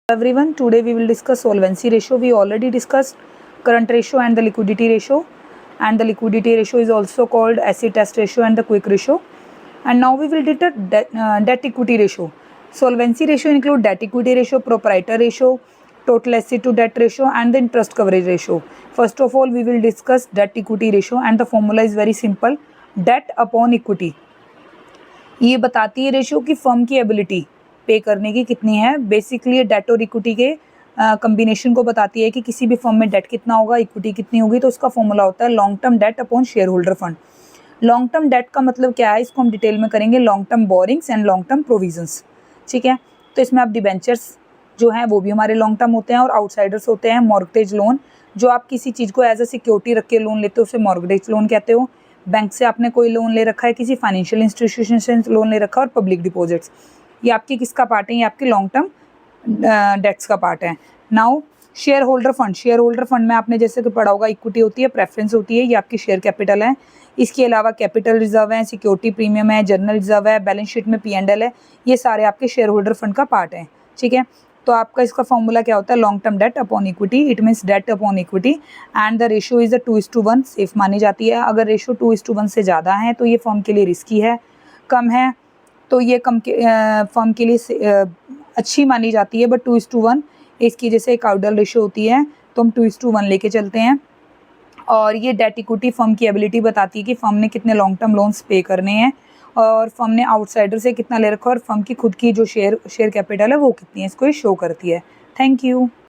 Everyone, today we will discuss solvency ratio. We already discussed current ratio and the liquidity ratio, and the liquidity ratio is also called acid test ratio and the quick ratio. And now we will detect debt equity ratio. Solvency ratio include debt equity ratio, proprietor ratio, total asset to debt ratio and the interest coverage ratio. First of all, we will discuss debt equity ratio and the formula is very simple, debt upon equity. ये बताती है ratio की firm की ability पे करने की कितनी है. बेसिकली डेट और इक्विटी के कम्बिनेशन को बताती है कि किसी भी फर्म में डेट कितना होगा, इक्विटी कितनी होगी. तो उसका फॉर्मूला होता है long term debt upon share holder fund. Long term date का मतलब क्या है, इसको हम डिटेल में करेंगे. Long term borrowings and long term provisions. ठीक है, तो इसमें आप डिबेंचर्स जो हैं वो भी हमारे लॉन्ग टर्म होते हैं और आउटसाइडर्स होते हैं. मॉर्गेज लोन, जो आप किसी चीज़ को एज अ सिक्योरिटी रख के लोन लेते हो उसे मॉर्गेज लोन कहते हो. बैंक से आपने कोई लोन ले रखा है, किसी फाइनेंशियल इंस्टीट्यूशन से लोन ले रखा है. और पब्लिक डिपॉजिट्स, ये आपकी किसका पार्ट है, ये आपके लॉन्ग टर्म डेट्स का पार्ट है. Now share holder fund. Share holder fund में आपने जैसे कि पढ़ा होगा, इक्विटी होती है, प्रेफरेंस होती है, ये आपकी शेयर कैपिटल है. इसके अलावा कैपिटल रिजर्व है, सिक्योरिटी प्रीमियम है, जर्नल रिजर्व है, बैलेंस शीट में P&L है. ये सारे आपके शेयर होल्डर फंड का पार्ट है. ठीक है, तो आपका इसका फॉर्मूला क्या होता है, long term debt upon equity. It means debt upon equity and the ratio is 2:1. Safe मानी जाती है. अगर रेशियो 2:1 से ज़्यादा है तो ये फर्म के लिए रिस्की है. कम है तो ये कम के फर्म के लिए अच्छी मानी जाती है. बट 2:1 इसकी जैसे एक आउडल रेशियो होती है तो हम 2:1 लेके चलते हैं. और ये डेट इक्विटी फर्म की एबिलिटी बताती है कि फर्म ने कितने लॉन्ग टर्म लोन्स पे करने हैं और फर्म ने आउटसाइडर से कितना ले रखा है और फर्म की खुद की जो शेयर कैपिटल है वो कितनी है, इसको ये शो करती है. Thank you.